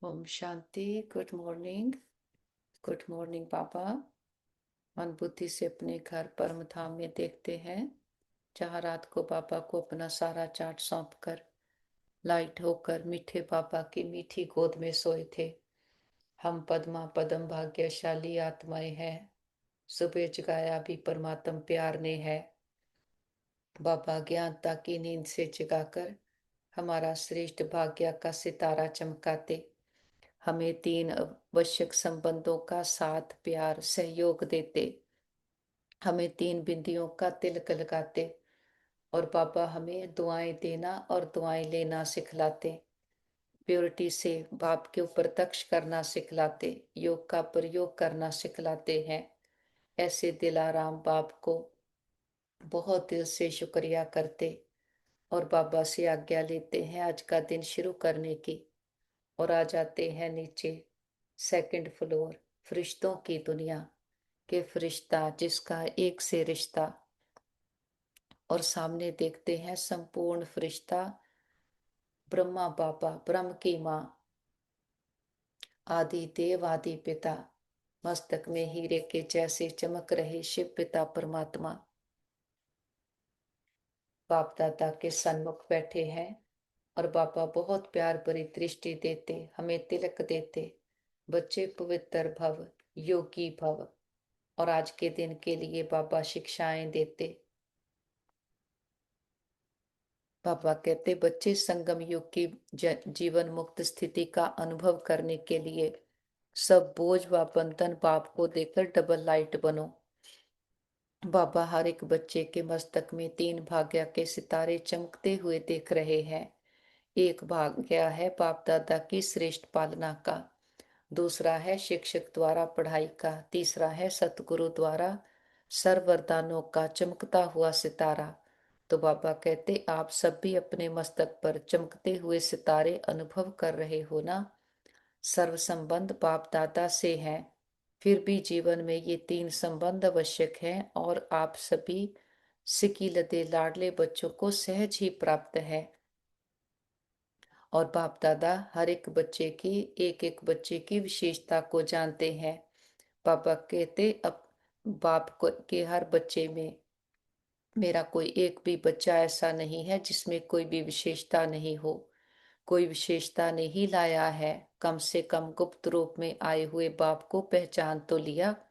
Om Shanti. Good morning पापा। मन बुद्धि से अपने घर परम धाम में देखते हैं, जहाँ रात को पापा को अपना सारा चार्ट सौंप कर लाइट होकर मीठे पापा की मीठी गोद में सोए थे। हम पद्मा पदम भाग्यशाली आत्माएं हैं। सुबह जगाया भी परमात्म प्यार ने है। बाबा ज्ञानता की नींद से जगाकर हमारा श्रेष्ठ भाग्य का सितारा चमकाते, हमें तीन आवश्यक संबंधों का साथ प्यार सहयोग देते, हमें तीन बिंदियों का तिलक लगाते और बाबा हमें दुआएं देना और दुआएं लेना सिखलाते। प्योरिटी से बाप के ऊपर प्रत्यक्ष करना सिखलाते, योग का प्रयोग करना सिखलाते हैं। ऐसे दिलाराम बाप को बहुत दिल से शुक्रिया करते और बाबा से आज्ञा लेते हैं आज का दिन शुरू करने की, और आ जाते हैं नीचे सेकंड फ्लोर, फरिश्तों की दुनिया के फरिश्ता जिसका एक से रिश्ता, और सामने देखते हैं संपूर्ण फरिश्ता ब्रह्मा बाबा, ब्रह्म की माँ, आदि देव आदि पिता, मस्तक में हीरे के जैसे चमक रहे शिव पिता परमात्मा बाप दादा के सन्मुख बैठे हैं। और बाबा बहुत प्यार भरी दृष्टि देते, हमें तिलक देते, बच्चे पवित्र भव, योगी भव। और आज के दिन के लिए बाबा शिक्षाएं देते। बाबा कहते बच्चे संगम युग की जीवन मुक्त स्थिति का अनुभव करने के लिए सब बोझ व बंधन बाप को देकर डबल लाइट बनो। बाबा हर एक बच्चे के मस्तक में तीन भाग्य के सितारे चमकते हुए देख रहे हैं। एक भाग्य है बाप दादा की श्रेष्ठ पालना का, दूसरा है शिक्षक द्वारा पढ़ाई का, तीसरा है सतगुरु द्वारा सर्व वरदानों का चमकता हुआ सितारा। तो बाबा कहते आप सब भी अपने मस्तक पर चमकते हुए सितारे अनुभव कर रहे हो ना। सर्व संबंध बाप दादा से हैं, फिर भी जीवन में ये तीन संबंध आवश्यक हैं और आप सभी सिकी लदे लाडले बच्चों को सहज ही प्राप्त है। और बाप दादा हर एक बच्चे की, एक एक बच्चे की विशेषता को जानते हैं। पापा कहते अब बाप को के हर बच्चे में मेरा कोई एक भी बच्चा ऐसा नहीं है जिसमें कोई भी विशेषता नहीं हो। कोई विशेषता नहीं लाया है, कम से कम गुप्त रूप में आए हुए बाप को पहचान तो लिया।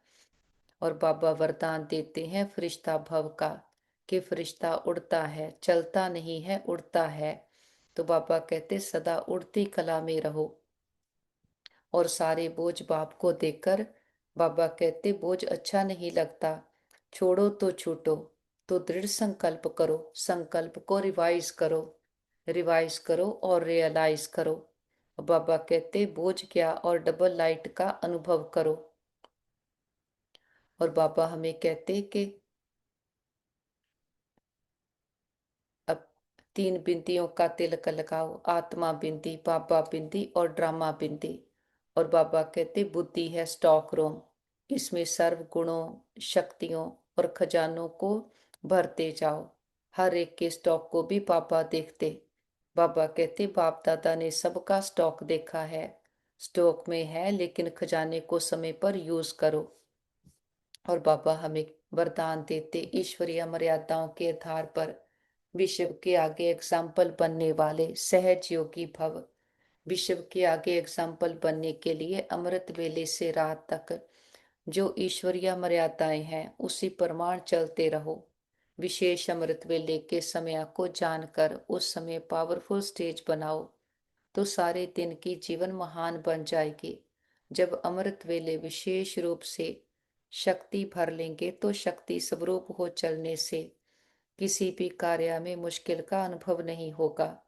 और बाबा वरदान देते हैं फरिश्ता भव का, कि फरिश्ता उड़ता है, चलता नहीं है, उड़ता है। तो बाबा कहते सदा उड़ती कला में रहो। और सारे बोझ बाप को देकर बाबा कहते बोझ अच्छा नहीं लगता, छोड़ो तो छूटो, तो दृढ़ संकल्प करो, संकल्प को रिवाइज करो, रिवाइज करो और रियलाइज करो। बाबा कहते बोझ क्या और डबल लाइट का अनुभव करो। और बाबा हमें कहते कि अब तीन बिंदियों का तिलक लगाओ, आत्मा बिंदी, बाबा बिंदी और ड्रामा बिंदी। और बाबा कहते बुद्धि है स्टॉक रूम, इसमें सर्व गुणों, शक्तियों और खजानों को भरते जाओ। हर एक के स्टॉक को भी बाबा देखते। बाबा कहते बाप दादा ने सबका स्टॉक देखा है, स्टॉक में है, लेकिन खजाने को समय पर यूज करो। और बाबा हमें वरदान देते ईश्वरीय मर्यादाओं के आधार पर विश्व के आगे एग्जाम्पल बनने वाले सहज योगी भव। विश्व के आगे एग्जाम्पल बनने के लिए अमृत वेले से रात तक जो ईश्वरीय मर्यादाएं हैं उसी प्रमाण चलते रहो। विशेष अमृत वेले के समय को जानकर उस समय पावरफुल स्टेज बनाओ, तो सारे दिन की जीवन महान बन जाएगी। जब अमृत वेले विशेष रूप से शक्ति भर लेंगे तो शक्ति स्वरूप हो चलने से किसी भी कार्य में मुश्किल का अनुभव नहीं होगा।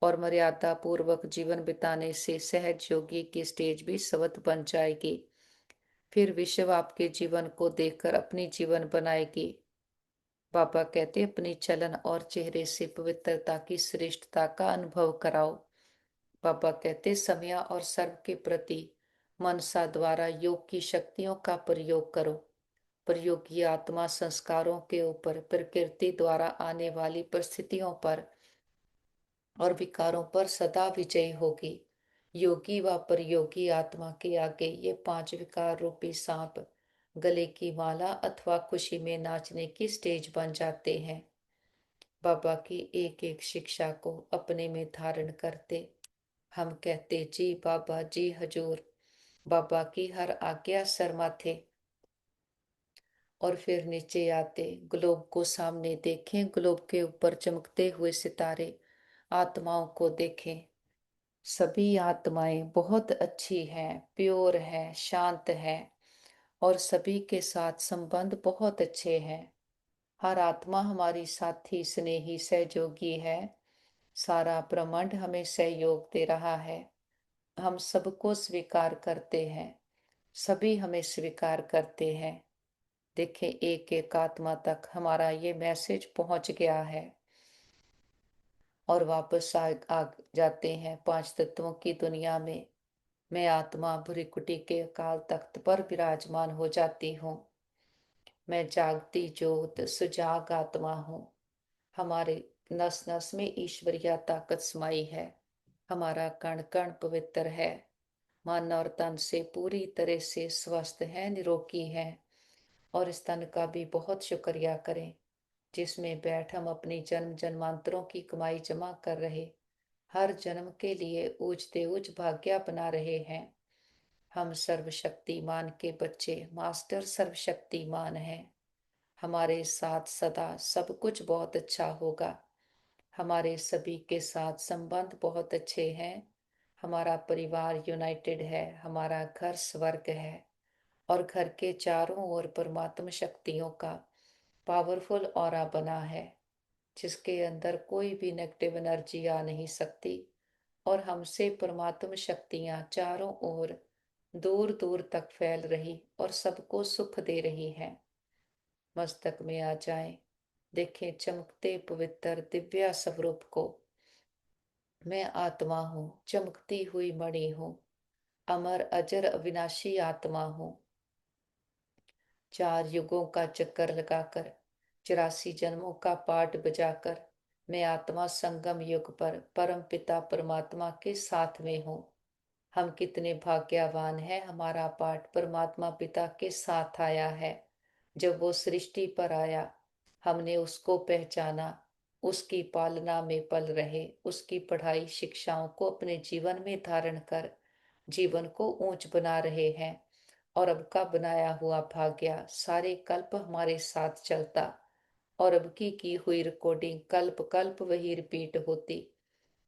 और मर्यादा पूर्वक जीवन बिताने से सहज योगी की स्टेज भी स्वत बन जाएगी। फिर विश्व आपके जीवन को देखकर अपनी जीवन बनाएगी। बाबा कहते अपनी चलन और चेहरे से पवित्रता की श्रेष्ठता का अनुभव कराओ। बाबा कहते समय और सर्व के प्रति मनसा द्वारा योग की शक्तियों का प्रयोग करो। प्रयोगी आत्मा संस्कारों के ऊपर, प्रकृति द्वारा आने वाली परिस्थितियों पर और विकारों पर सदा विजयी होगी। योगी व परयोगी आत्मा के आगे ये पांच विकार रूपी सांप गले की माला अथवा खुशी में नाचने की स्टेज बन जाते हैं। बाबा की एक एक शिक्षा को अपने में धारण करते हम कहते जी बाबा जी हजूर। बाबा की हर आज्ञा शर्मा थे। और फिर नीचे आते, ग्लोब को सामने देखें, ग्लोब के ऊपर चमकते हुए सितारे, आत्माओं को देखें। सभी आत्माएं बहुत अच्छी हैं, प्योर है, शांत है और सभी के साथ संबंध बहुत अच्छे हैं। हर आत्मा हमारी साथी, स्नेही, सहयोगी है। सारा ब्रह्मांड हमें सहयोग दे रहा है। हम सबको स्वीकार करते हैं, सभी हमें स्वीकार करते हैं। देखें, एक एक आत्मा तक हमारा ये मैसेज पहुंच गया है। और वापस आ जाते हैं पांच तत्वों की दुनिया में। मैं आत्मा भृकुटी के अकाल तख्त पर विराजमान हो जाती हूँ। मैं जागती ज्योत सुजाग आत्मा हूँ। हमारे नस नस में ईश्वरीय ताकत समाई है। हमारा कण कण पवित्र है। मन और तन से पूरी तरह से स्वस्थ है, निरोगी है। और इस तन का भी बहुत शुक्रिया करें जिसमें बैठ हम अपनी जन्म जन्मांतरों की कमाई जमा कर रहे, हर जन्म के लिए ऊंचते ऊंच भाग्य बना रहे हैं। हम सर्वशक्तिमान के बच्चे, मास्टर सर्वशक्तिमान हैं। हमारे साथ सदा सब कुछ बहुत अच्छा होगा। हमारे सभी के साथ संबंध बहुत अच्छे हैं। हमारा परिवार यूनाइटेड है। हमारा घर स्वर्ग है। और घर के चारों ओर परमात्मा शक्तियों का पावरफुल ऑरा बना है, जिसके अंदर कोई भी नेगेटिव एनर्जी आ नहीं सकती। और हमसे परमात्मा शक्तियां चारों ओर दूर दूर तक फैल रही और सबको सुख दे रही हैं। मस्तक में आ जाएं, देखें चमकते पवित्र दिव्या स्वरूप को। मैं आत्मा हूँ, चमकती हुई मणि हूँ, अमर अजर अविनाशी आत्मा हूँ। चार युगों का चक्कर लगाकर, 84 जन्मों का पाठ बजाकर, मैं आत्मा संगम युग पर परम पिता परमात्मा के साथ में हूँ। हम कितने भाग्यवान हैं, हमारा पाठ परमात्मा पिता के साथ आया है। जब वो सृष्टि पर आया, हमने उसको पहचाना, उसकी पालना में पल रहे, उसकी पढ़ाई शिक्षाओं को अपने जीवन में धारण कर जीवन को ऊंच बना रहे हैं। और अब का बनाया हुआ भाग्य सारे कल्प हमारे साथ चलता। और अब की हुई रिकॉर्डिंग कल्प कल्प वही रिपीट होती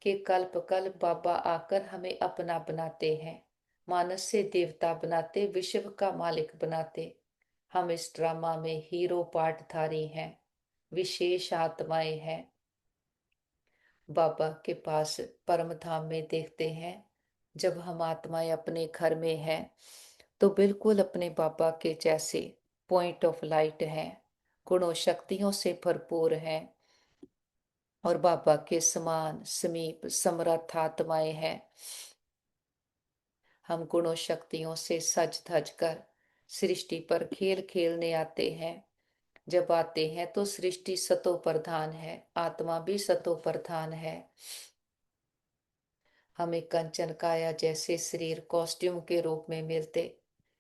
कि कल्प कल्प बाबा आकर हमें अपना बनाते हैं, मानस से देवता बनाते, विश्व का मालिक बनाते। हम इस ड्रामा में हीरो पार्टधारी हैं, विशेष आत्माएं हैं। बाबा के पास परम धाम में देखते हैं, जब हम आत्माएं अपने घर में हैं तो बिल्कुल अपने बाबा के जैसे पॉइंट ऑफ लाइट हैं, गुणों शक्तियों से भरपूर हैं और बाबा के समान समीप समर्थ आत्माएं हैं। हम गुणों शक्तियों से सज धज कर सृष्टि पर खेल खेलने आते हैं। जब आते हैं तो सृष्टि सतो प्रधान है, आत्मा भी सतो प्रधान है। हमें कंचन काया जैसे शरीर कॉस्ट्यूम के रूप में मिलते।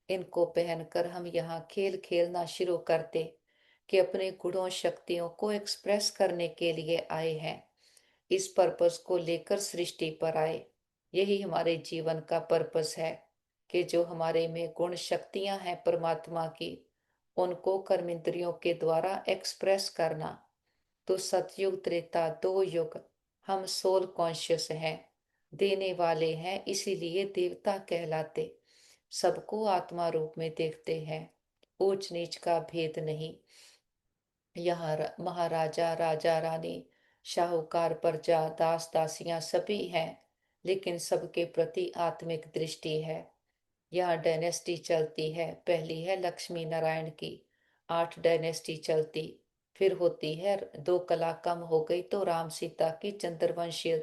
इनको पहनकर हम यहाँ खेल खेलना शुरू करते कि अपने गुणों शक्तियों को एक्सप्रेस करने के लिए आए हैं। इस पर्पस को लेकर सृष्टि पर आए। यही हमारे जीवन का पर्पस है कि जो हमारे में गुण शक्तियां हैं परमात्मा की, उनको कर्मेंद्रियों के द्वारा एक्सप्रेस करना। तो सतयुग त्रेता दो युग हम सोल कॉन्शियस हैं, देने वाले हैं, इसीलिए देवता कहलाते। सबको आत्मा रूप में देखते हैं, ऊंच नीच का भेद नहीं। यहाँ महाराजा राजा रानी, शाहूकार प्रजा, दास दासियां सभी हैं, लेकिन सबके प्रति आत्मिक दृष्टि है। यहाँ डायनेस्टी चलती है। पहली है लक्ष्मी नारायण की, 8 डायनेस्टी चलती। फिर होती है, दो कला कम हो गई तो राम सीता की चंद्रवंशीय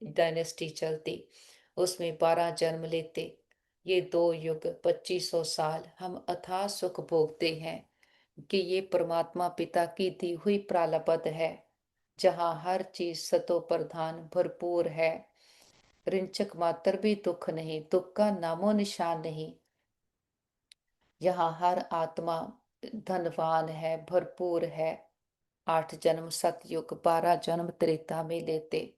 डायनेस्टी चलती, उसमें 12 जन्म लेते। ये दो युग 2500 साल हम अथाह सुख भोगते हैं कि ये परमात्मा पिता की दी हुई प्रालब्ध है, जहाँ हर चीज सतो प्रधान भरपूर है। रिंचक मात्र भी दुख नहीं, दुख का नामो निशान नहीं। यहाँ हर आत्मा धनवान है, भरपूर है। 8 जन्म सतयुग, 12 जन्म त्रेता में लेते,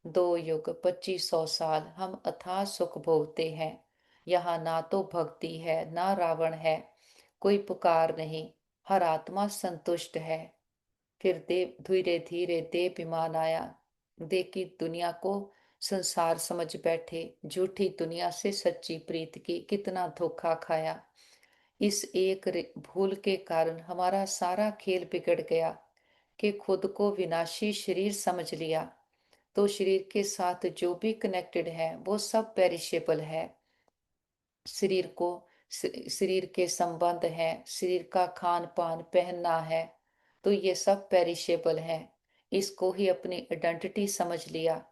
2 युग 2500 साल हम अथाह सुख भोगते हैं। यहाँ ना तो भक्ति है ना रावण है, कोई पुकार नहीं, हर आत्मा संतुष्ट है। फिर देव धीरे धीरे देवविमान आया। देखी दुनिया को संसार समझ बैठे, झूठी दुनिया से सच्ची प्रीत की कितना धोखा खाया। इस एक भूल के कारण हमारा सारा खेल बिगड़ गया कि खुद को विनाशी शरीर समझ लिया। तो शरीर के साथ जो भी कनेक्टेड है वो सब पेरिशेबल है। शरीर को शरीर के संबंध है, शरीर का खान पान पहनना है, तो ये सब पेरिशेबल है। इसको ही अपनी आइडेंटिटी समझ लिया,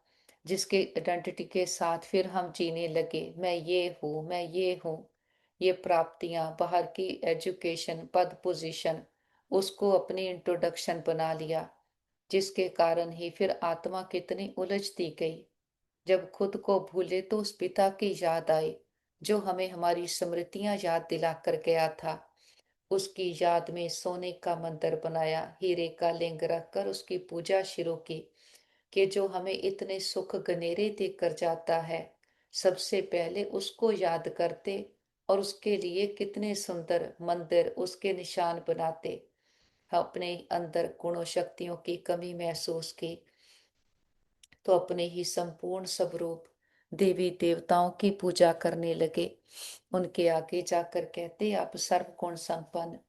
जिसके आइडेंटिटी के साथ फिर हम जीने लगे, मैं ये हूँ, मैं ये हूँ। ये प्राप्तियां, बाहर की एजुकेशन, पद पोजीशन, उसको अपनी इंट्रोडक्शन बना लिया, जिसके कारण ही फिर आत्मा कितनी उलझती गई। जब खुद को भूले तो उस पिता की याद आई, जो हमें हमारी स्मृतियां याद दिला कर गया था। उसकी याद में सोने का मंदिर बनाया, हीरे का लिंग रखकर उसकी पूजा शुरू की, कि जो हमें इतने सुख गनेरे देकर जाता है, सबसे पहले उसको याद करते और उसके लिए कितने सुंदर मंदिर, उसके निशान बनाते। अपने अंदर गुणों शक्तियों की कमी महसूस की तो अपने ही संपूर्ण स्वरूप देवी देवताओं की पूजा करने लगे। उनके आगे जाकर कहते, आप सर्वगुण संपन्न,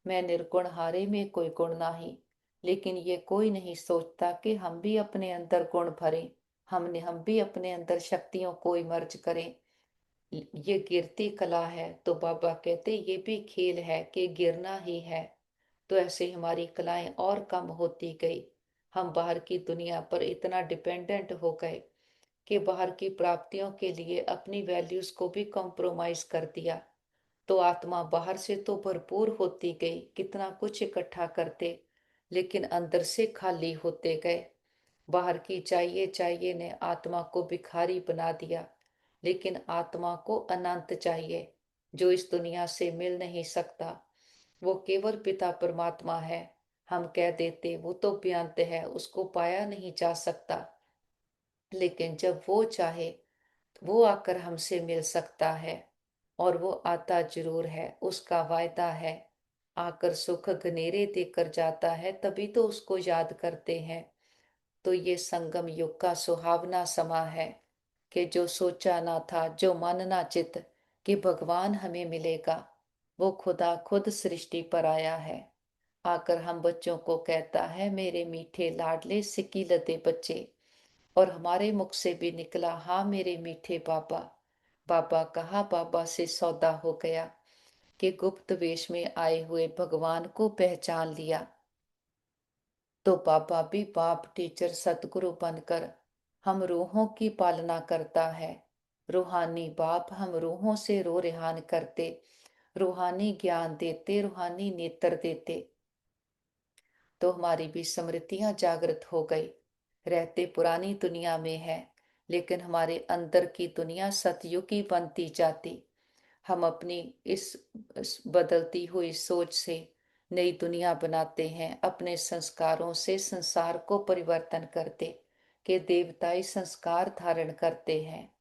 मैं निर्गुण, हारे में कोई गुण नहीं। लेकिन ये कोई नहीं सोचता कि हम भी अपने अंदर गुण भरें, हम भी अपने अंदर शक्तियों को इमर्ज करें। ये गिरती कला है, तो बाबा कहते ये भी खेल है कि गिरना ही है। तो ऐसे हमारी कलाएं और कम होती गई। हम बाहर की दुनिया पर इतना डिपेंडेंट हो गए कि बाहर की प्राप्तियों के लिए अपनी वैल्यूज को भी कॉम्प्रोमाइज कर दिया। तो आत्मा बाहर से तो भरपूर होती गई, कितना कुछ इकट्ठा करते, लेकिन अंदर से खाली होते गए। बाहर की चाहिए चाहिए ने आत्मा को भिखारी बना दिया, लेकिन आत्मा को अनंत चाहिए, जो इस दुनिया से मिल नहीं सकता। वो केवल पिता परमात्मा है। हम कह देते वो तो बेअंत है, उसको पाया नहीं जा सकता, लेकिन जब वो चाहे वो आकर हमसे मिल सकता है। और वो आता जरूर है, उसका वायदा है, आकर सुख घनेरे देकर जाता है, तभी तो उसको याद करते हैं। तो ये संगम युग का सुहावना समा है कि जो सोचा ना था, जो मानना चित कि भगवान हमें मिलेगा, वो खुदा खुद सृष्टि पर आया है। आकर हम बच्चों को कहता है, मेरे मीठे लाडले सिक्की लदे बच्चे। और हमारे मुख से भी निकला, हाँ मेरे मीठे बाबा। बाबा कहा, बाबा से सौदा हो गया कि गुप्त वेश में आए हुए भगवान को पहचान लिया। तो बाबा भी बाप, टीचर, सतगुरु बनकर हम रूहों की पालना करता है। रूहानी बाप हम रूहों से रो रेहान करते, रूहानी ज्ञान देते, रूहानी नेत्र देते। तो हमारी भी स्मृतियां जागृत हो गई। रहते पुरानी दुनिया में है, लेकिन हमारे अंदर की दुनिया सतयुग की बनती जाती। हम अपनी इस बदलती हुई सोच से नई दुनिया बनाते हैं, अपने संस्कारों से संसार को परिवर्तन करते कि देवताई संस्कार धारण करते हैं।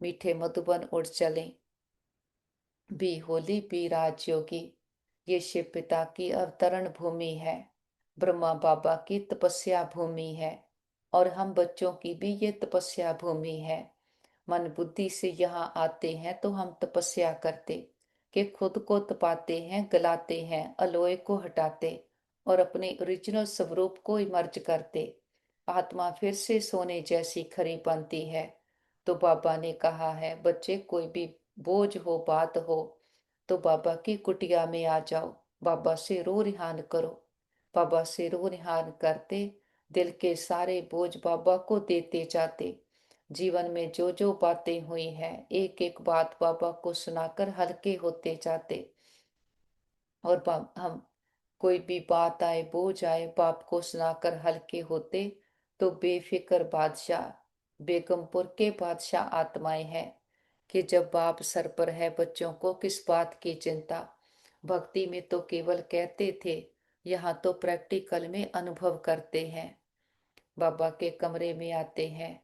मीठे मधुबन उड़ चलें, भी होली भी राजयोगी। ये शिव पिता की अवतरण भूमि है, ब्रह्मा बाबा की तपस्या भूमि है, और हम बच्चों की भी ये तपस्या भूमि है। मन बुद्धि से यहाँ आते हैं तो हम तपस्या करते कि खुद को तपाते हैं, गलाते हैं, अलोए को हटाते और अपने ओरिजिनल स्वरूप को इमर्ज करते। आत्मा फिर से सोने जैसी खरी बनती है। तो बाबा ने कहा है, बच्चे कोई भी बोझ हो, बात हो, तो बाबा की कुटिया में आ जाओ, बाबा से रो रिहान करो। बाबा से रो रिहान करते दिल के सारे बोझ बाबा को देते जाते। जीवन में जो जो बातें हुई हैं, एक एक बात बाबा को सुनाकर हल्के होते जाते। और हम कोई भी बात आए, बोझ आए, बाप को सुनाकर हल्के होते, तो बेफिक्र बादशाह बेगमपुर के बादशाह आत्माएं हैं कि जब बाप सर पर है बच्चों को किस बात की चिंता। भक्ति में तो केवल कहते थे, यहाँ तो प्रैक्टिकल में अनुभव करते हैं। बाबा के कमरे में आते हैं।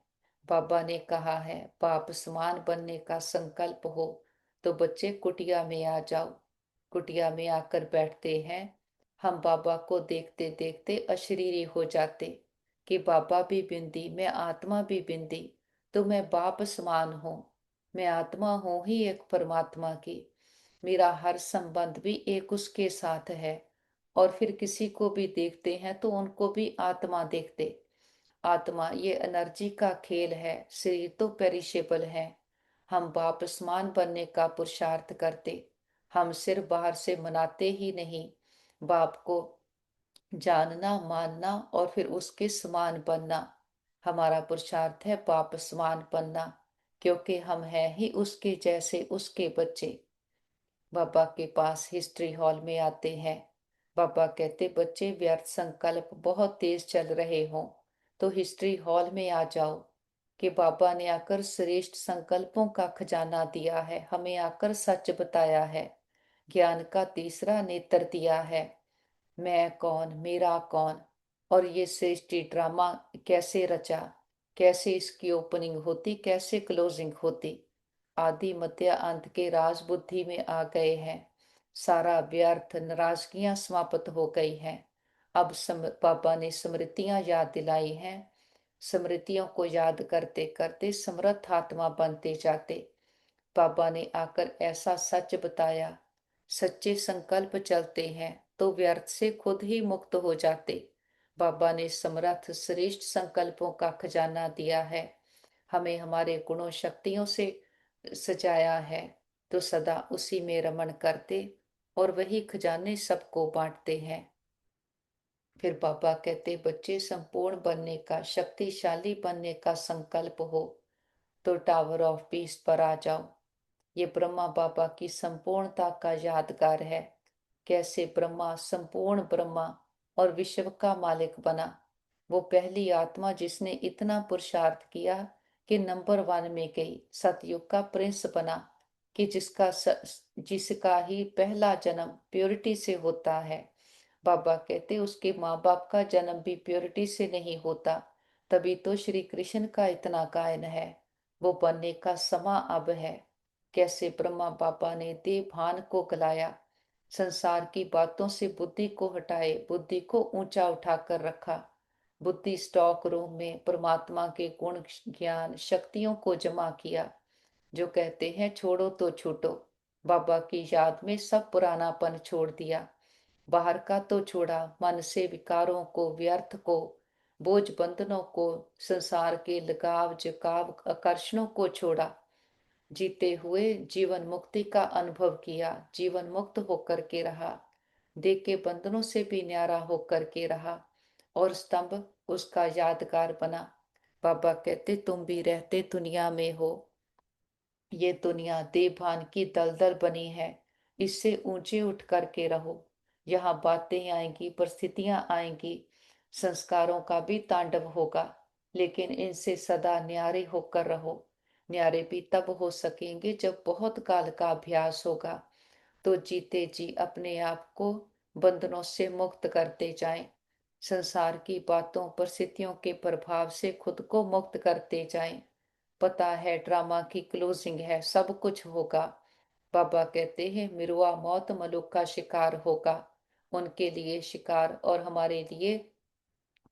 बाबा ने कहा है बाप समान बनने का संकल्प हो तो बच्चे कुटिया में आ जाओ। कुटिया में आकर बैठते हैं। हम बाबा को देखते देखते अशरीरी हो जाते कि बाबा भी बिंदी, मैं आत्मा भी बिंदी, तो मैं बाप समान हूँ। मैं आत्मा हूँ ही एक परमात्मा की। मेरा हर संबंध भी एक उसके साथ है। और फिर किसी को भी देखते हैं तो उनको भी आत्मा देखते। आत्मा ये एनर्जी का खेल है, शरीर तो पेरिशेबल है। हम बाप समान बनने का पुरुषार्थ करते। हम सिर्फ बाहर से मनाते ही नहीं, बाप को जानना मानना और फिर उसके समान बनना। हमारा पुरुषार्थ है बाप समान बनना, क्योंकि हम हैं ही उसके जैसे, उसके बच्चे। बाबा के पास हिस्ट्री हॉल में आते हैं। बाबा कहते बच्चे व्यर्थ संकल्प बहुत तेज चल रहे हों तो हिस्ट्री हॉल में आ जाओ। कि बाबा ने आकर श्रेष्ठ संकल्पों का खजाना दिया है, हमें आकर सच बताया है, ज्ञान का तीसरा नेत्र दिया है। मैं कौन, मेरा कौन, और ये सृष्टि ड्रामा कैसे रचा, कैसे इसकी ओपनिंग होती, कैसे क्लोजिंग होती। आदि मध्य अंत के राज बुद्धि में आ गए हैं। सारा व्यर्थ नाराजगियां समाप्त हो गई हैं। अब बाबा ने स्मृतियां याद दिलाई हैं। स्मृतियों को याद करते करते समर्थ आत्मा बनते जाते। बाबा ने आकर ऐसा सच बताया, सच्चे संकल्प चलते हैं तो व्यर्थ से खुद ही मुक्त हो जाते। बाबा ने समर्थ श्रेष्ठ संकल्पों का खजाना दिया है। हमें हमारे गुणों शक्तियों से सजाया है तो सदा उसी में रमण करते और वही खजाने सबको बांटते हैं। फिर बाबा कहते बच्चे संपूर्ण बनने का, शक्तिशाली बनने का संकल्प हो तो टावर ऑफ पीस पर आ जाओ। ये ब्रह्मा बाबा की संपूर्णता का यादगार है। कैसे ब्रह्मा संपूर्ण ब्रह्मा और विश्व का मालिक बना। वो पहली आत्मा जिसने इतना पुरुषार्थ किया कि नंबर वन में गई, सतयुग का प्रिंस बना। कि जिसका ही पहला जन्म प्योरिटी से होता है। बाबा कहते उसके माँ बाप का जन्म भी प्योरिटी से नहीं होता, तभी तो श्री कृष्ण का इतना गायन है। वो बनने का समा अब है। कैसे ब्रह्मा बाबा ने देह भान को गलाया, संसार की बातों से बुद्धि को हटाए, बुद्धि को ऊंचा उठाकर रखा। बुद्धि स्टॉक रूम में परमात्मा के गुण ज्ञान शक्तियों को जमा किया। जो कहते हैं छोड़ो तो छूटो, बाबा की याद में सब पुरानापन छोड़ दिया। बाहर का तो छोड़ा, मन से विकारों को, व्यर्थ को, बोझ बंधनों को, संसार के लगाव झुकाव आकर्षणों को छोड़ा। जीते हुए जीवन मुक्ति का अनुभव किया, जीवन मुक्त होकर के रहा, देह के बंधनों से भी न्यारा होकर के रहा और स्तंभ उसका यादगार बना। बाबा कहते तुम भी रहते दुनिया में हो, ये दुनिया देभान की दलदल बनी है, इससे ऊंचे उठ करके रहो। यहाँ बातें आएंगी, परिस्थितियां आएंगी, संस्कारों का भी तांडव होगा, लेकिन इनसे सदा न्यारे होकर रहो। न्यारे भी तब हो सकेंगे जब बहुत काल का अभ्यास होगा। तो जीते जी अपने आप को बंधनों से मुक्त करते जाएं। संसार की बातों परिस्थितियों के प्रभाव से खुद को मुक्त करते जाएं। पता है ड्रामा की क्लोजिंग है, सब कुछ होगा। बाबा कहते हैं मिरुआ मौत मलुक का शिकार होगा। उनके लिए शिकार और हमारे लिए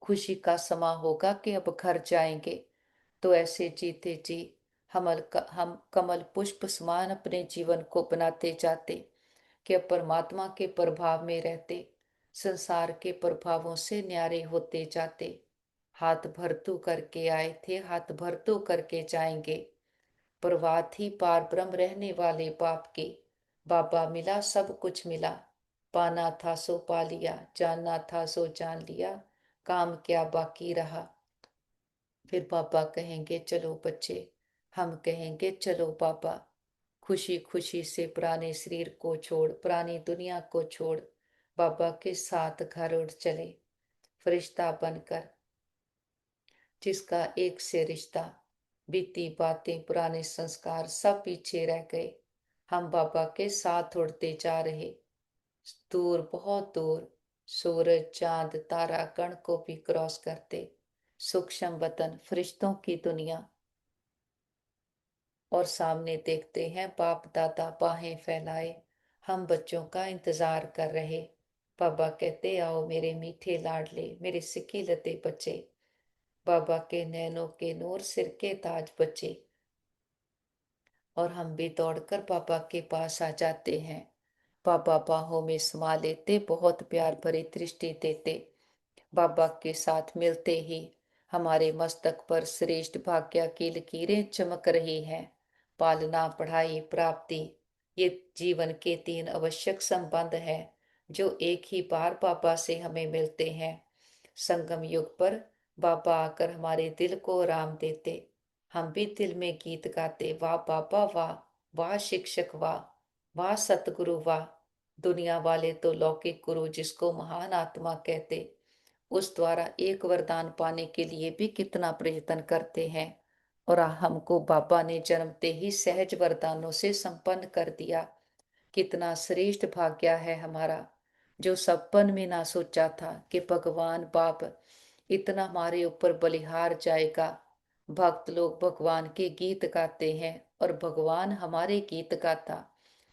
खुशी का समा होगा कि अब घर जाएंगे। तो ऐसे जीते जी हम कमल पुष्प समान अपने जीवन को बनाते जाते कि अब परमात्मा के प्रभाव में रहते, संसार के प्रभावों से न्यारे होते जाते। हाथ भरतू करके आए थे, हाथ भरतू करके जाएंगे। प्रभात ही पार ब्रह्म रहने वाले बाप के। बाबा मिला सब कुछ मिला, पाना था सो पा लिया, जानना था सो जान लिया, काम क्या बाकी रहा। फिर बाबा कहेंगे चलो बच्चे, हम कहेंगे चलो बाबा। खुशी खुशी से पुराने शरीर को छोड़, पुरानी दुनिया को छोड़, बाबा के साथ घर उड़ चले। फरिश्ता बनकर जिसका एक से रिश्ता, बीती बातें, पुराने संस्कार सब पीछे रह गए। हम बाबा के साथ उड़ते जा रहे, दूर, बहुत दूर, सूरज, चांद, तारा गण को भी क्रॉस करते, सूक्ष्म वतन, फरिश्तों की दुनिया। और सामने देखते हैं बाप दादा बाहें फैलाए, हम बच्चों का इंतजार कर रहे। बाबा कहते, आओ मेरे मीठे लाडले, मेरे सिक्की लते बच्चे। बाबा के नैनों के नूर, सिर के ताज बच्चे। और हम भी दौड़कर बाबा के पास आ जाते हैं। बाबा बाहों में समा लेते, बहुत प्यार भरी दृष्टि देते। बाबा के साथ मिलते ही हमारे मस्तक पर श्रेष्ठ भाग्य की लकीरें चमक रही हैं। पालना, पढ़ाई, प्राप्ति, ये जीवन के 3 आवश्यक संबंध हैं जो एक ही बार बाबा से हमें मिलते हैं। संगम युग पर बाबा आकर हमारे दिल को आराम देते। हम भी दिल में गीत गाते, वाह बाबा वाह, वाह शिक्षक वाह, वाह सतगुरु वाह। दुनिया वाले तो लौकिक गुरु जिसको महान आत्मा कहते, उस द्वारा एक वरदान पाने के लिए भी कितना प्रयत्न करते हैं। और हमको बाबा ने जन्मते ही सहज वरदानों से संपन्न कर दिया। कितना श्रेष्ठ भाग्य है हमारा, जो सपन में ना सोचा था कि भगवान बाप इतना हमारे ऊपर बलिहार जाएगा। भक्त लोग भगवान के गीत गाते हैं और भगवान हमारे गीत गाता।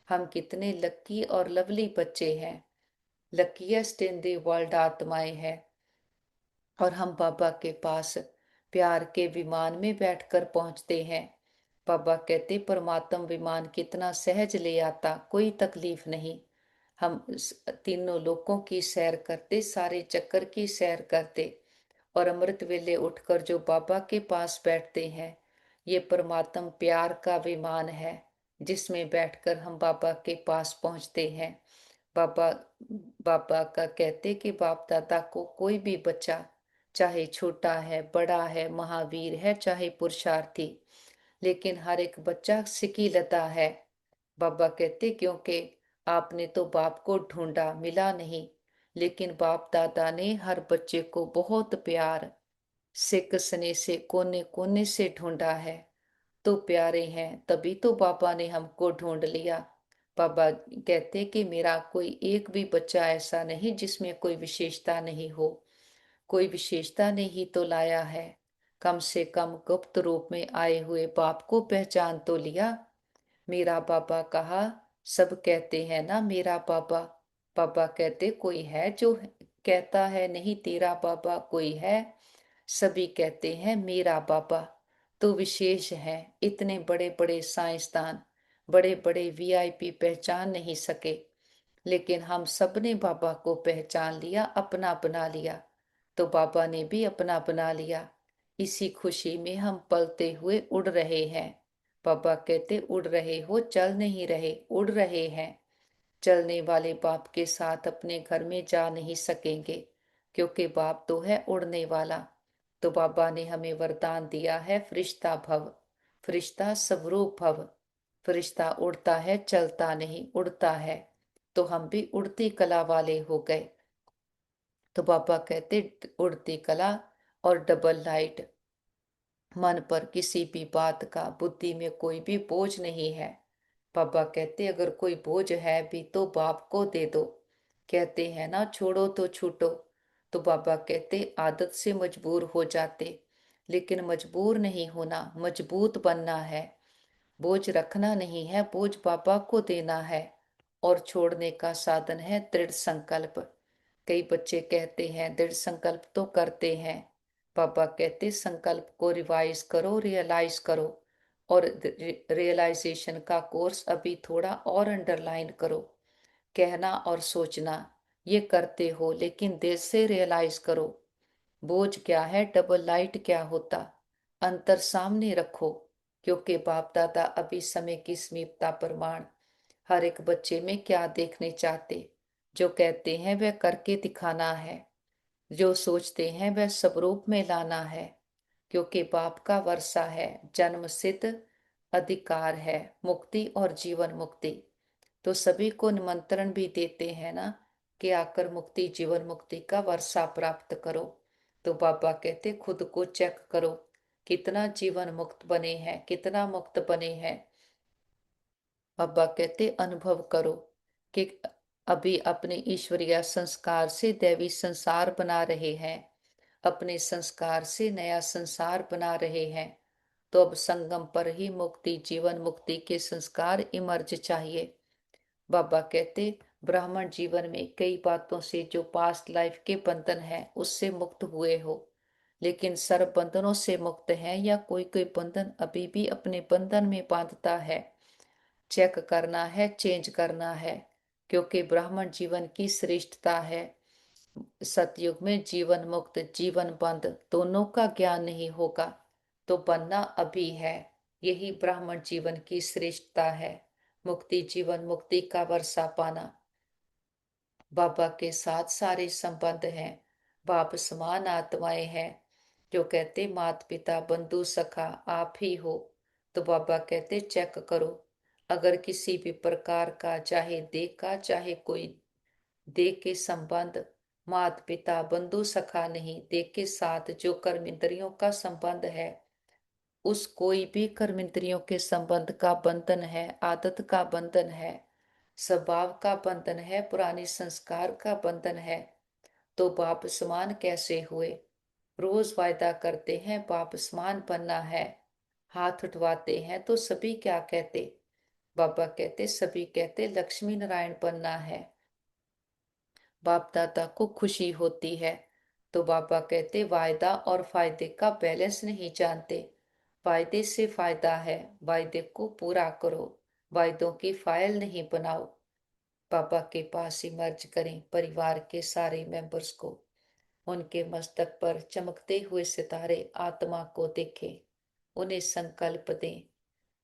हम कितने लकी और लवली बच्चे हैं, लकीएस्ट इन द वर्ल्ड आत्माएं हैं। और हम बाबा के पास प्यार के विमान में बैठकर पहुंचते हैं। बाबा कहते, परमात्म विमान कितना सहज ले आता, कोई तकलीफ नहीं। हम तीनों लोकों की सैर करते, सारे चक्कर की सैर करते। और अमृत वेले उठकर जो बाबा के पास बैठते हैं, ये परमात्म प्यार का विमान है जिसमें बैठकर हम बाबा के पास पहुंचते हैं। बाबा बाबा का कहते कि बाप दादा को कोई भी बच्चा, चाहे छोटा है, बड़ा है, महावीर है, चाहे पुरुषार्थी, लेकिन हर एक बच्चा सिकी लता है। बाबा कहते, क्योंकि आपने तो बाप को ढूंढा, मिला नहीं, लेकिन बाप दादा ने हर बच्चे को बहुत प्यार से, कसने से, कोने कोने से ढूंढा है। तो प्यारे हैं, तभी तो बाबा ने हमको ढूंढ लिया। बाबा कहते कि मेरा कोई एक भी बच्चा ऐसा नहीं जिसमें कोई विशेषता नहीं हो। कोई विशेषता ने ही तो लाया है। कम से कम गुप्त रूप में आए हुए बाप को पहचान तो लिया। मेरा बाबा कहा, सब कहते हैं ना मेरा बाबा। बाबा कहते, कोई है जो कहता है नहीं तेरा बाबा, कोई है? सभी कहते हैं मेरा बाबा। तो विशेष है, इतने बड़े बड़े साइंसदान, बड़े बड़े वीआईपी पहचान नहीं सके, लेकिन हम सब ने बाबा को पहचान लिया, अपना बना लिया। तो बाबा ने भी अपना बना लिया। इसी खुशी में हम पलते हुए उड़ रहे हैं। बाबा कहते, उड़ रहे हो, चल नहीं रहे, उड़ रहे हैं। चलने वाले बाप के साथ अपने घर में जा नहीं सकेंगे, क्योंकि बाप तो है उड़ने वाला। तो बाबा ने हमें वरदान दिया है, फरिश्ता भव, फरिश्ता स्वरूप भव। फरिश्ता उड़ता है, चलता नहीं, उड़ता है। तो हम भी उड़ती कला वाले हो गए। तो बाबा कहते, उड़ती कला और डबल लाइट, मन पर किसी भी बात का, बुद्धि में कोई भी बोझ नहीं है। बाबा कहते, अगर कोई बोझ है भी तो बाप को दे दो। कहते हैं ना, छोड़ो तो छूटो। तो बाबा कहते, आदत से मजबूर हो जाते, लेकिन मजबूर नहीं होना, मजबूत बनना है। बोझ रखना नहीं है, बोझ बाबा को देना है। और छोड़ने का साधन है दृढ़ संकल्प। कई बच्चे कहते हैं दृढ़ संकल्प तो करते हैं। पापा कहते, संकल्प को रिवाइज करो, रियलाइज करो। और रियलाइजेशन का कोर्स अभी थोड़ा और अंडरलाइन करो। कहना और सोचना ये करते हो, लेकिन दिल से रियलाइज करो। बोझ क्या है, डबल लाइट क्या होता, अंतर सामने रखो। क्योंकि बाप दादा अभी समय की समीपता प्रमाण हर एक बच्चे में क्या देखने चाहते, जो कहते हैं वह करके दिखाना है, जो सोचते हैं वह स्वरूप में लाना है। क्योंकि बाप का वर्षा है, जन्म सिद्ध अधिकार है, मुक्ति और जीवन मुक्ति। तो सभी को निमंत्रण भी देते हैं ना, कि आकर मुक्ति जीवन मुक्ति का वर्षा प्राप्त करो। तो बाबा कहते, खुद को चेक करो कितना जीवन मुक्त बने हैं, कितना मुक्त बने हैं। बाबा कहते अनुभव करो कि अभी अपने ईश्वरीय संस्कार से दैवी संसार बना रहे हैं, अपने संस्कार से नया संसार बना रहे हैं। तो अब संगम पर ही मुक्ति, जीवन मुक्ति के संस्कार इमर्ज चाहिए। बाबा कहते ब्राह्मण जीवन में कई बातों से जो पास्ट लाइफ के बंधन है उससे मुक्त हुए हो, लेकिन सर्व बंधनों से मुक्त है या कोई कोई बंधन अभी भी अपने बंधन में बांधता है, चेक करना है, चेंज करना है। क्योंकि ब्राह्मण जीवन की श्रेष्ठता है। सतयुग में जीवन मुक्त जीवन बंद दोनों का ज्ञान नहीं होगा तो बनना अभी है। यही ब्राह्मण जीवन की श्रेष्ठता है, मुक्ति जीवन मुक्ति का वर्षा पाना। बाबा के साथ सारे संबंध हैं, बाप समान आत्माएं हैं। जो कहते माता पिता बंधु सखा आप ही हो, तो बाबा कहते चेक करो। अगर किसी भी प्रकार का, चाहे देह का चाहे कोई देह के संबंध, माता पिता बंधु सखा नहीं, देह के साथ जो कर्म इंद्रियों का संबंध है, उस कोई भी कर्म इंद्रियों के संबंध का बंधन है, आदत का बंधन है, स्वभाव का बंधन है, पुराने संस्कार का बंधन है, तो बाप समान कैसे हुए। रोज वायदा करते हैं बाप समान बनना है, हाथ उठवाते हैं तो सभी क्या कहते, बाबा कहते सभी कहते लक्ष्मी नारायण बनना है। बाप दादा को खुशी होती है, तो बाबा कहते वायदा और फायदे का बैलेंस नहीं जानते। फायदे से फायदा है, वायदे को पूरा करो, वायदों की फाइल नहीं बनाओ। पापा के पास ही मर्ज करें परिवार के सारे मेंबर्स को, उनके मस्तक पर चमकते हुए सितारे आत्मा को देखें, उन्हें संकल्प दें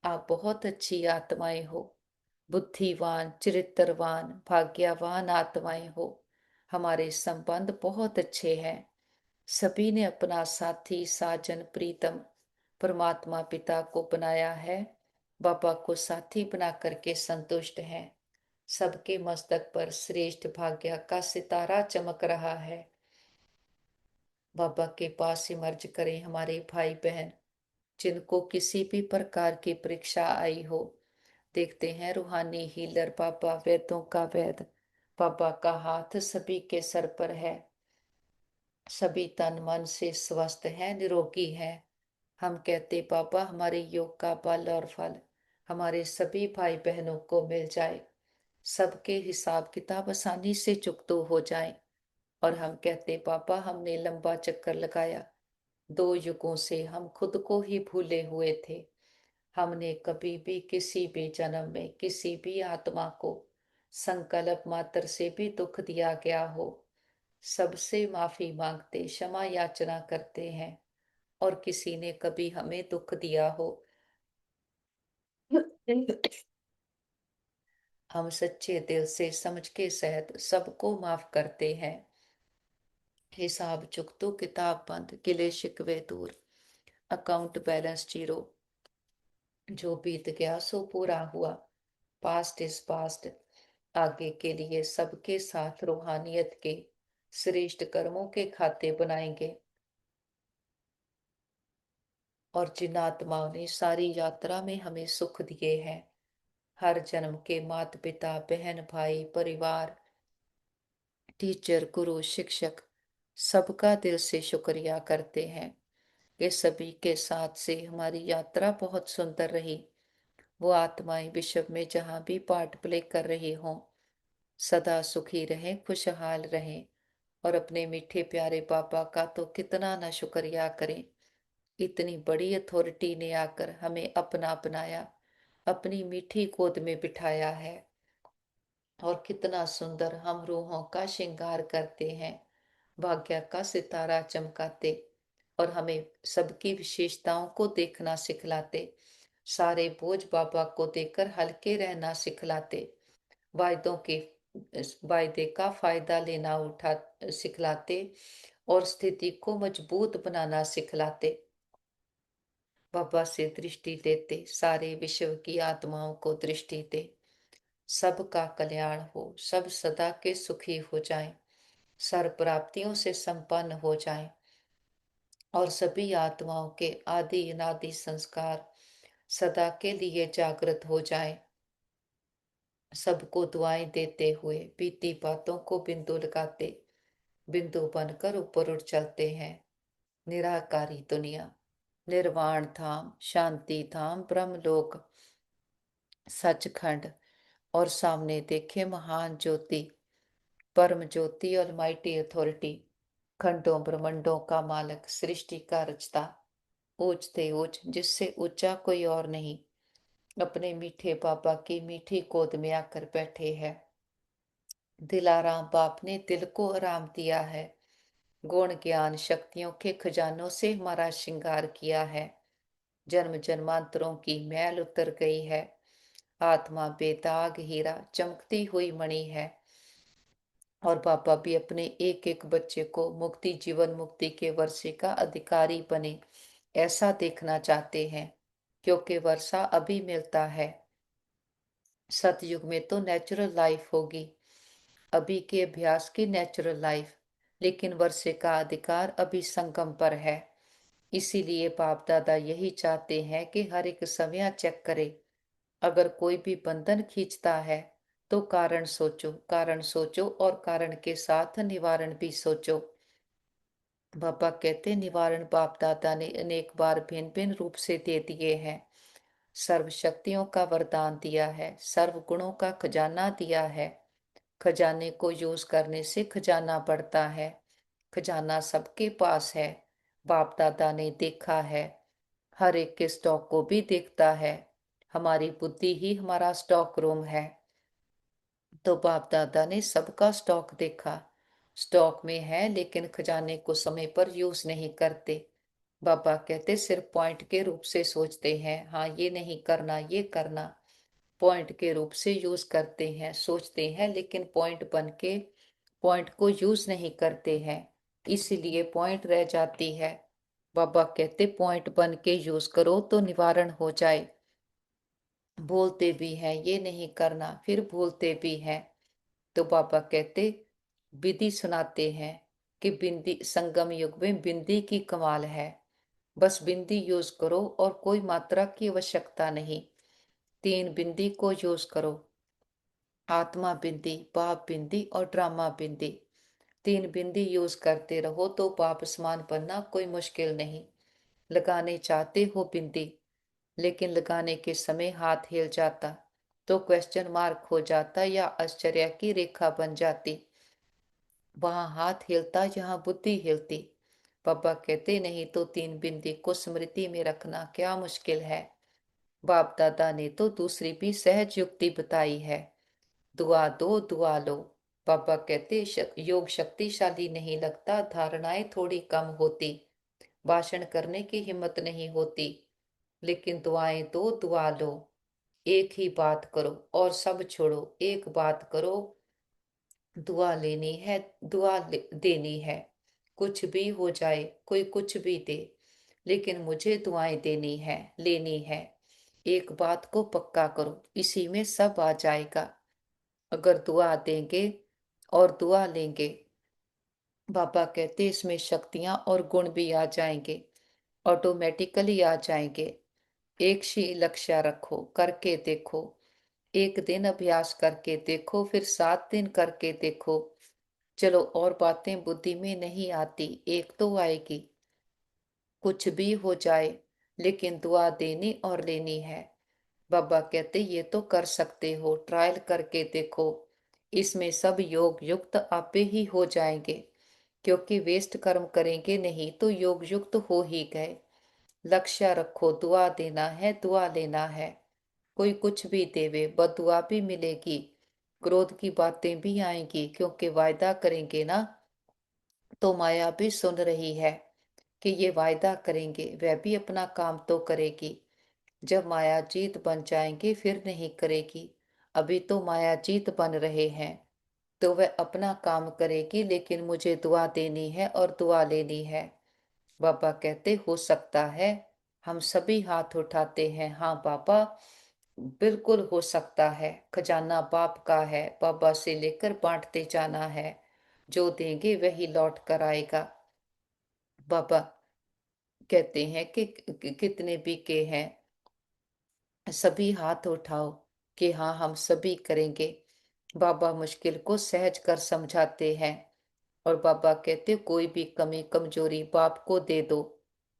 आप बहुत अच्छी आत्माएं हो, बुद्धिवान चरित्रवान भाग्यवान आत्माएं हो। हमारे संबंध बहुत अच्छे हैं, सभी ने अपना साथी साजन प्रीतम परमात्मा पिता को बनाया है, बाबा को साथी बना करके संतुष्ट हैं। सबके मस्तक पर श्रेष्ठ भाग्य का सितारा चमक रहा है। बाबा के पास ही मर्ज करें हमारे भाई बहन जिनको किसी भी प्रकार की परीक्षा आई हो। देखते हैं रूहानी हीलर बाबा, वेदों का वेद बाबा का हाथ सभी के सर पर है, सभी तन मन से स्वस्थ है, निरोगी है। हम कहते बाबा हमारे योग का बल और फल हमारे सभी भाई बहनों को मिल जाए, सबके हिसाब किताब आसानी से चुकतो हो जाए। और हम कहते बाबा हमने लंबा चक्कर लगाया, 2 युगों से हम खुद को ही भूले हुए थे। हमने कभी भी किसी भी जन्म में किसी भी आत्मा को संकल्प मात्र से भी दुख दिया गया हो, सबसे माफी मांगते क्षमा याचना करते हैं। और किसी ने कभी हमें दुख दिया हो, हम सच्चे दिल से समझ के सहित सबको माफ करते हैं। हिसाब चुकतो किताब बंद, गिले शिकवे दूर, अकाउंट बैलेंस जीरो। जो बीत गया सो पूरा हुआ, पास्ट इज पास्ट। आगे के लिए सबके साथ रूहानियत के श्रेष्ठ कर्मों के खाते बनाएंगे। और जिन आत्माओं ने सारी यात्रा में हमें सुख दिए हैं, हर जन्म के माता पिता बहन भाई परिवार टीचर गुरु शिक्षक, सबका दिल से शुक्रिया करते हैं कि सभी के साथ से हमारी यात्रा बहुत सुंदर रही। वो आत्माएं विश्व में जहां भी पार्ट प्ले कर रही हों, सदा सुखी रहें, खुशहाल रहें। और अपने मीठे प्यारे पापा का तो कितना ना शुक्रिया करें, इतनी बड़ी अथॉरिटी ने आकर हमें अपना अपनाया, अपनी मीठी गोद में बिठाया है। और कितना सुंदर हम रूहों का श्रृंगार करते हैं, भाग्य का सितारा चमकाते और हमें सबकी विशेषताओं को देखना सिखलाते, सारे बोझ बाबा को देकर हल्के रहना सिखलाते, वायदों के वायदे का फायदा लेना उठा सिखलाते और स्थिति को मजबूत बनाना सिखलाते। बाबा से दृष्टि देते, सारे विश्व की आत्माओं को दृष्टि दे, सबका कल्याण हो, सब सदा के सुखी हो जाएं, सर्व प्राप्तियों से संपन्न हो जाएं। और सभी आत्माओं के आदि अनादि संस्कार सदा के लिए जागृत हो जाएं। सबको दुआएं देते हुए बीती बातों को बिंदु लगाते, बिंदु बनकर ऊपर उठ चलते हैं। निराकारी दुनिया, निर्वाण धाम, शांति धाम, ब्रह्मलोक, सचखंड, और सामने देखे महान ज्योति, परम ज्योति, ऑलमाइटी अथॉरिटी, खंडों ब्रह्मंडों का मालक, सृष्टि का रचता, ऊंच थे ऊंच, जिससे ऊंचा कोई और नहीं, अपने मीठे बाबा की मीठी गोद में आकर बैठे हैं। दिलाराम बाप ने दिल को आराम दिया है, गुण ज्ञान शक्तियों के खजानों से हमारा श्रृंगार किया है। जन्म जन्मांतरों की मैल उतर गई है, आत्मा बेदाग हीरा चमकती हुई मणि है। और पापा भी अपने एक एक बच्चे को मुक्ति, जीवन मुक्ति के वर्षे का अधिकारी बने, ऐसा देखना चाहते हैं, क्योंकि वर्षा अभी मिलता है। सतयुग में तो नेचुरल लाइफ होगी, अभी के अभ्यास की नेचुरल लाइफ, लेकिन वर्षे का अधिकार अभी संगम पर है। इसीलिए बाप दादा यही चाहते हैं कि हर एक समय चेक करे, अगर कोई भी बंधन खींचता है तो कारण सोचो, कारण सोचो, और कारण के साथ निवारण भी सोचो। बाबा कहते निवारण बाप दादा ने अनेक बार भिन्न भिन्न रूप से दे दिए हैं। सर्व शक्तियों का वरदान दिया है, सर्व गुणों का खजाना दिया है। खजाने को यूज करने से खजाना बढ़ता है। खजाना सबके पास है, बाप दादा ने देखा है, हर एक के स्टॉक को भी देखता है। हमारी बुद्धि ही हमारा स्टॉक रूम है। तो बाप दादा ने सबका स्टॉक देखा, स्टॉक में है, लेकिन खजाने को समय पर यूज नहीं करते। बाबा कहते सिर्फ पॉइंट के रूप से सोचते हैं, हाँ ये नहीं करना, ये करना, पॉइंट के रूप से यूज करते हैं, सोचते हैं, लेकिन पॉइंट बन के पॉइंट को यूज नहीं करते हैं, इसीलिए पॉइंट रह जाती है। बाबा कहते पॉइंट बन के यूज करो तो निवारण हो जाए। बोलते भी हैं ये नहीं करना, फिर भूलते भी हैं, तो बाबा कहते विधि सुनाते हैं कि बिंदी, संगम युग में बिंदी की कमाल है, बस बिंदी यूज करो और कोई मात्रा की आवश्यकता नहीं। तीन बिंदी को यूज करो, आत्मा बिंदी, बाप बिंदी और ड्रामा बिंदी। तीन बिंदी यूज करते रहो तो बाप समान बनना कोई मुश्किल नहीं। लगाने चाहते हो बिंदी, लेकिन लगाने के समय हाथ हिल जाता तो क्वेश्चन मार्क हो जाता या आश्चर्य की रेखा बन जाती। वहां हाथ हिलता जहां बुद्धि हिलती। पापा कहते नहीं तो तीन बिंदी को स्मृति में रखना क्या मुश्किल है। बाप दादा ने तो दूसरी भी सहज युक्ति बताई है, दुआ दो दुआ लो। पापा कहते योग शक्तिशाली नहीं लगता, धारणाएं थोड़ी कम होती, भाषण करने की हिम्मत नहीं होती, लेकिन दुआएं दो दुआ लो। एक ही बात करो और सब छोड़ो, एक बात करो, दुआ लेनी है, देनी है। कुछ भी हो जाए, कोई कुछ भी दे, लेकिन मुझे दुआएं देनी है, लेनी है। एक बात को पक्का करो, इसी में सब आ जाएगा। अगर दुआ देंगे और दुआ लेंगे, बाबा कहते इसमें शक्तियां और गुण भी आ जाएंगे, ऑटोमेटिकली आ जाएंगे। एक ही लक्ष्य रखो, करके देखो। एक दिन अभ्यास करके देखो, फिर 7 दिन करके देखो। चलो और बातें बुद्धि में नहीं आती, एक तो आएगी। कुछ भी हो जाए, लेकिन दुआ देनी और लेनी है। बाबा कहते ये तो कर सकते हो, ट्रायल करके देखो। इसमें सब योग युक्त आपे ही हो जाएंगे, क्योंकि वेस्ट कर्म करेंगे नहीं तो योग युक्त हो ही गए। लक्ष्य रखो, दुआ देना है, दुआ लेना है। कोई कुछ भी देवे, बदुआ भी मिलेगी, क्रोध की बातें भी आएंगी, क्योंकि वायदा करेंगे ना। तो माया भी सुन रही है कि ये वायदा करेंगे, वह भी अपना काम तो करेगी। जब माया जीत बन जाएंगे फिर नहीं करेगी। अभी तो माया जीत बन रहे हैं, तो वह अपना काम करेगी, लेकिन मुझे दुआ देनी है और दुआ लेनी है। बाबा कहते हो सकता है। हम सभी हाथ उठाते हैं, हाँ बाबा, बिल्कुल हो सकता है। खजाना बाप का है, बाबा से लेकर बांटते जाना है। जो देंगे वही लौट कर आएगा। बाबा कहते हैं कि कितने भी के हैं, सभी हाथ उठाओ कि हाँ हम सभी करेंगे। बाबा मुश्किल को सहज कर समझाते हैं और बाबा कहते कोई भी कमी कमजोरी बाप को दे दो,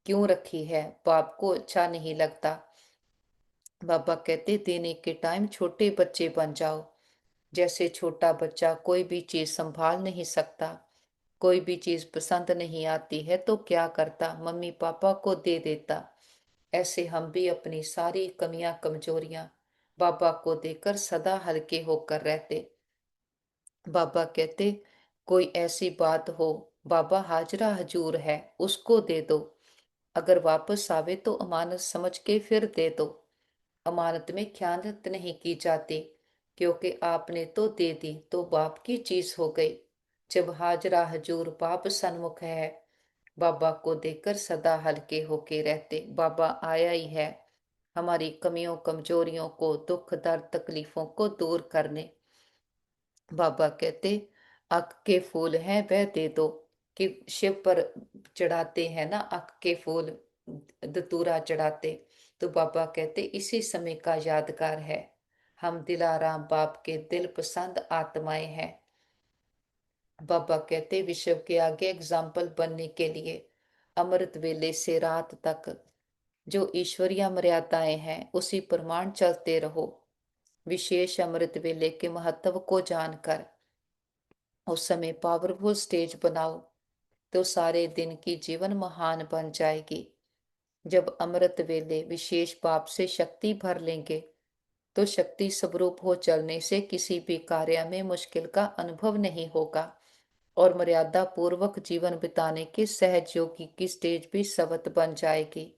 क्यों रखी है, बाप को अच्छा नहीं लगता। बाबा कहते देने के टाइम छोटे बच्चे बन जाओ, जैसे छोटा बच्चा कोई भी चीज संभाल नहीं सकता, कोई भी चीज पसंद नहीं आती है तो क्या करता, मम्मी पापा को दे देता। ऐसे हम भी अपनी सारी कमियां कमजोरियां बाबा को देकर सदा हल्के होकर रहते। बाबा कहते कोई ऐसी बात हो, बाबा हाजरा हजूर है, उसको दे दो, अगर वापस आवे तो अमानत समझ के फिर दे दो। अमानत में खयानत नहीं की जाती, क्योंकि आपने तो दे दी तो बाप की चीज हो गई। जब हाजरा हजूर बाप सन्मुख है, बाबा को देकर सदा हल्के होके रहते। बाबा आया ही है हमारी कमियों कमजोरियों को, दुख दर्द तकलीफों को दूर करने। बाबा कहते अक के फूल हैं वह दे दो, कि शिव पर चढ़ाते हैं ना अक के फूल, धतूरा चढ़ाते। तो बाबा कहते इसी समय का यादगार है, हम दिलाराम बाप के दिल पसंद आत्माएं हैं। बाबा कहते विश्व के आगे एग्जाम्पल बनने के लिए अमृत वेले से रात तक जो ईश्वरीय मर्यादाएं हैं उसी प्रमाण चलते रहो। विशेष अमृत वेले के महत्व को जानकर उस समय पावरफुल स्टेज बनाओ, तो सारे दिन की जीवन महान बन जाएगी। जब अमृत वेले विशेष पाप से शक्ति भर लेंगे, तो शक्ति स्वरूप हो चलने से किसी भी कार्य में मुश्किल का अनुभव नहीं होगा और मर्यादा पूर्वक जीवन बिताने के सहज योगी की स्टेज भी सवत बन जाएगी।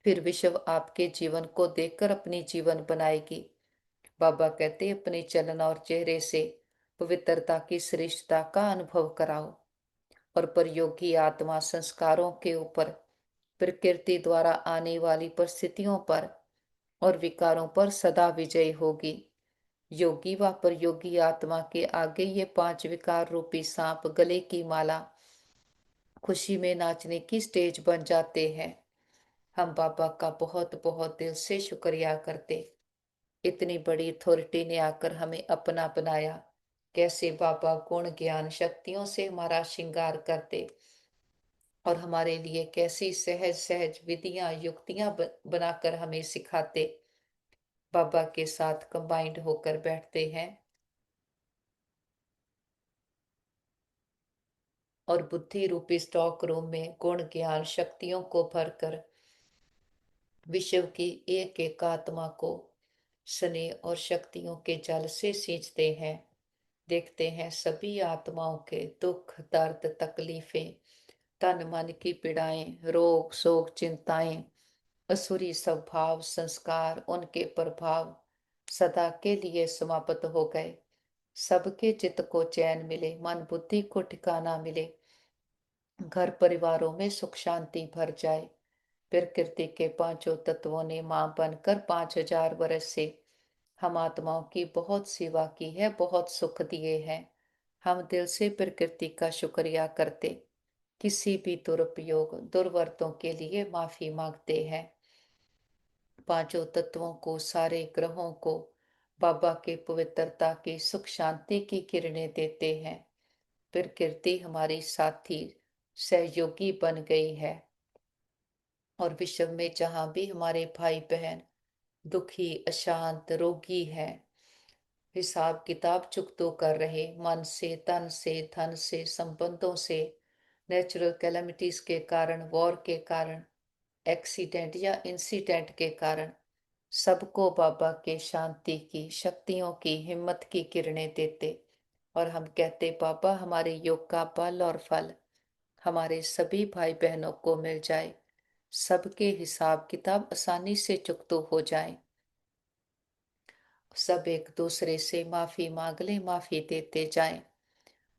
फिर विश्व आपके जीवन को देखकर अपनी जीवन बनाएगी। बाबा कहते अपने चलन और चेहरे से पवित्रता की श्रेष्ठता का अनुभव कराओ और परयोगी आत्मा संस्कारों के ऊपर, प्रकृति द्वारा आने वाली परिस्थितियों पर और विकारों पर सदा विजयी होगी। योगी व परयोगी आत्मा के आगे ये पांच विकार रूपी सांप गले की माला खुशी में नाचने की स्टेज बन जाते हैं। हम बाबा का बहुत बहुत दिल से शुक्रिया करते, इतनी बड़ी अथॉरिटी ने आकर हमें अपना बनाया। कैसे बाबा गुण ज्ञान शक्तियों से हमारा श्रृंगार करते और हमारे लिए कैसी सहज सहज विधियां युक्तियां बनाकर हमें सिखाते। बाबा के साथ कंबाइंड होकर बैठते हैं और बुद्धि रूपी स्टॉक रूम में गुण ज्ञान शक्तियों को भरकर विश्व की एक एक आत्मा को स्नेह और शक्तियों के जल से सींचते हैं। देखते हैं सभी आत्माओं के दुख दर्द तकलीफें, तन मन की पीड़ाएं, रोग शोक चिंताएं, असुरी स्वभाव संस्कार, उनके प्रभाव सदा के लिए समाप्त हो गए। सबके चित्त को चैन मिले, मन बुद्धि को ठिकाना मिले, घर परिवारों में सुख शांति भर जाए। प्रकृति के पांचों तत्वों ने मां बनकर 5000 वर्ष से हम आत्माओं की बहुत सेवा की है, बहुत सुख दिए हैं। हम दिल से प्रकृति का शुक्रिया करते, किसी भी दुरुपयोग दुर्वर्तों के लिए माफी मांगते हैं। पांचों तत्वों को, सारे ग्रहों को बाबा के पवित्रता की सुख शांति की किरणें देते हैं। प्रकृति हमारी साथी सहयोगी बन गई है और विश्व में जहां भी हमारे भाई बहन दुखी अशांत रोगी है, हिसाब किताब चुकतो कर रहे, मन से तन से धन से संबंधों से, नेचुरल कैलेमिटीज के कारण, वॉर के कारण, एक्सीडेंट या इंसिडेंट के कारण, सबको बाबा के शांति की शक्तियों की हिम्मत की किरणें देते। और हम कहते बाबा हमारे योग का बल और फल हमारे सभी भाई बहनों को मिल जाए, सबके हिसाब किताब आसानी से चुकतो हो जाए, सब एक दूसरे से माफी मांग ले, माफी देते जाएं।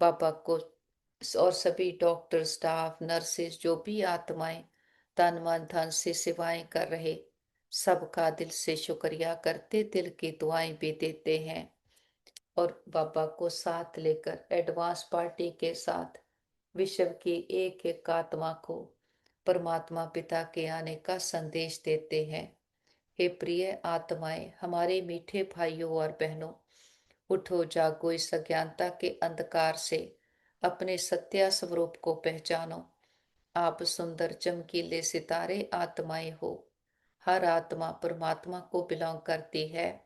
बाबा को और सभी डॉक्टर स्टाफ नर्सेस जो भी आत्माएं तन मन धन से सेवाएं कर रहे, सबका दिल से शुक्रिया करते, दिल की दुआएं भी देते हैं। और बाबा को साथ लेकर एडवांस पार्टी के साथ विश्व की एक एक आत्मा को परमात्मा पिता के आने का संदेश देते हैं। हे प्रिय आत्माएं, हमारे मीठे भाइयों और बहनों, उठो जागो, इस अज्ञानता के अंधकार से अपने सत्य स्वरूप को पहचानो। आप सुंदर चमकीले सितारे आत्माएं हो। हर आत्मा परमात्मा को बिलोंग करती है।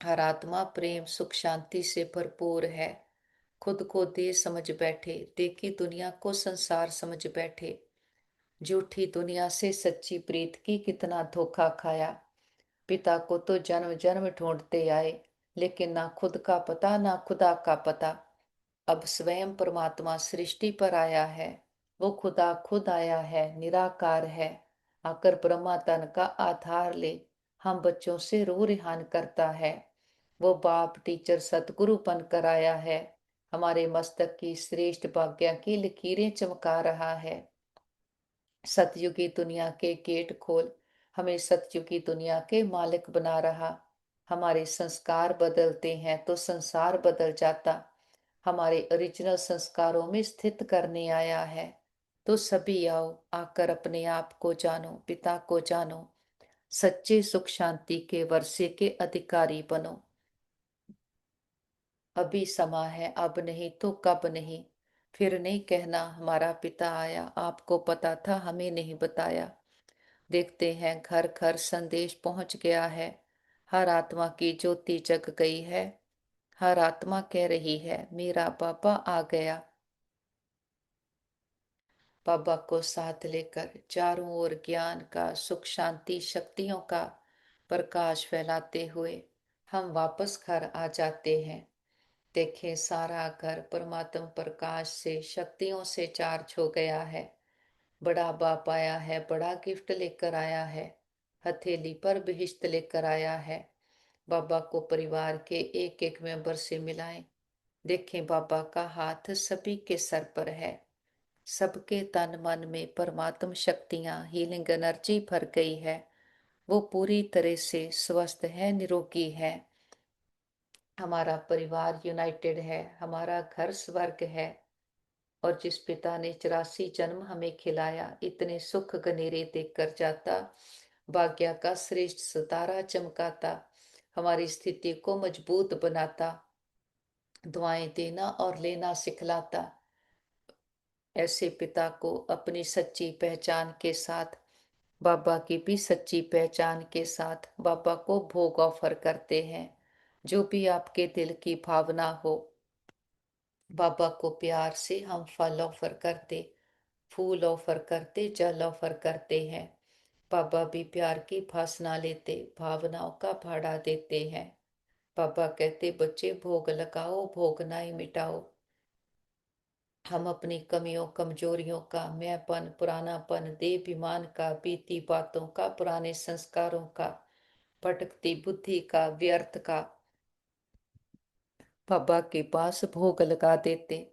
हर आत्मा प्रेम सुख शांति से भरपूर है। खुद को देह समझ बैठे, देखी दुनिया को संसार समझ बैठे। झूठी दुनिया से सच्ची प्रीत की कितना धोखा खाया। पिता को तो जन्म जन्म ढूंढते आए, लेकिन ना खुद का पता ना खुदा का पता। अब स्वयं परमात्मा सृष्टि पर आया है। वो खुदा खुद आया है, निराकार है। आकर ब्रह्मा तन का आधार ले हम बच्चों से रू रिहान करता है। वो बाप टीचर सतगुरु बनकर आया है। हमारे मस्तक की श्रेष्ठ भाग्य की लकीरें चमका रहा है। सतयुगी दुनिया के गेट खोल हमें सतयुगी दुनिया के मालिक बना रहा। हमारे संस्कार बदलते हैं तो संसार बदल जाता। हमारे ओरिजिनल संस्कारों में स्थित करने आया है। तो सभी आओ, आकर अपने आप को जानो, पिता को जानो, सच्चे सुख शांति के वर्षे के अधिकारी बनो। अभी समा है, अब नहीं तो कब नहीं। फिर नहीं कहना हमारा पिता आया, आपको पता था हमें नहीं बताया। देखते हैं घर घर संदेश पहुंच गया है। हर आत्मा की ज्योति जग गई है। हर आत्मा कह रही है मेरा बाबा आ गया। बाबा को साथ लेकर चारों ओर ज्ञान का, सुख शांति शक्तियों का प्रकाश फैलाते हुए हम वापस घर आ जाते हैं। देखें सारा घर परमात्म प्रकाश से, शक्तियों से चार्ज हो गया है। बड़ा बाप आया है, बड़ा गिफ्ट लेकर आया है। हथेली पर बिहिश्त लेकर आया है। बाबा को परिवार के एक एक मेंबर से मिलाएं। देखें बाबा का हाथ सभी के सर पर है। सबके तन मन में परमात्म शक्तियां, हीलिंग एनर्जी भर गई है। वो पूरी तरह से स्वस्थ है, निरोगी है। हमारा परिवार यूनाइटेड है। हमारा घर स्वर्ग है। और जिस पिता ने 84 जन्म हमें खिलाया, इतने सुख गनेरे देकर जाता, भाग्य का श्रेष्ठ सितारा चमकाता, हमारी स्थिति को मजबूत बनाता, दुआएं देना और लेना सिखलाता। ऐसे पिता को अपनी सच्ची पहचान के साथ, बाबा की भी सच्ची पहचान के साथ बाबा को भोग ऑफर करते हैं। जो भी आपके दिल की भावना हो, बाबा को प्यार से हम फल ऑफर करते, फूल ऑफर करते, जल ऑफर करते हैं। बाबा भी प्यार की भासना लेते, भावनाओं का भाड़ा देते हैं। बाबा कहते बच्चे भोग लगाओ, भोग नहीं मिटाओ। हम अपनी कमियों कमजोरियों का, मैंपन पुरानापन, देहाभिमान का, बीती बातों का, पुराने संस्कारों का, भटकती बुद्धि का, व्यर्थ का बाबा के पास भोग लगा देते।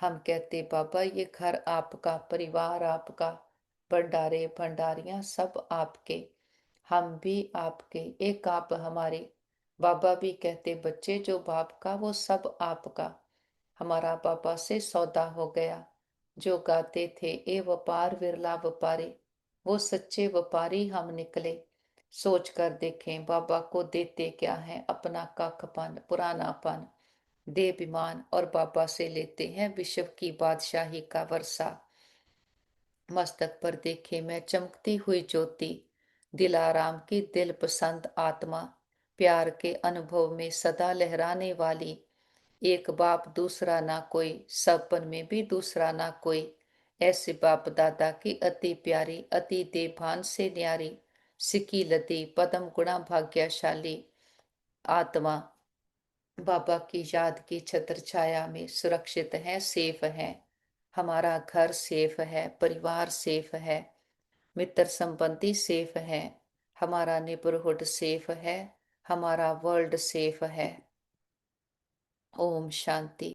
हम कहते बाबा ये घर आपका, परिवार आपका, भंडारे भंडारियां सब आपके, हम भी आपके, एक आप हमारे। बाबा भी कहते बच्चे जो बाप का वो सब आपका। हमारा बाबा से सौदा हो गया। जो गाते थे ए व्यापार विरला व्यापारी, वो सच्चे व्यापारी हम निकले। सोच कर देखें बाबा को देते क्या है, अपना काखपन, पुरानापन, देहाभिमान, और बाबा से लेते हैं विश्व की बादशाही का वर्षा। मस्तक पर देखे मैं चमकती हुई ज्योति, दिलाराम की दिल पसंद आत्मा, प्यार के अनुभव में सदा लहराने वाली। एक बाप दूसरा ना कोई, सपन में भी दूसरा ना कोई। ऐसे बाप दादा की अति प्यारी, अति देभान से न्यारी, सिकी लती पदम गुणा भाग्यशाली आत्मा बाबा की याद की छत्र छाया में सुरक्षित है, सेफ है। हमारा घर सेफ है, परिवार सेफ है, मित्र संबंधी सेफ है, हमारा नेबरहुड सेफ है, हमारा वर्ल्ड सेफ है। ओम शांति।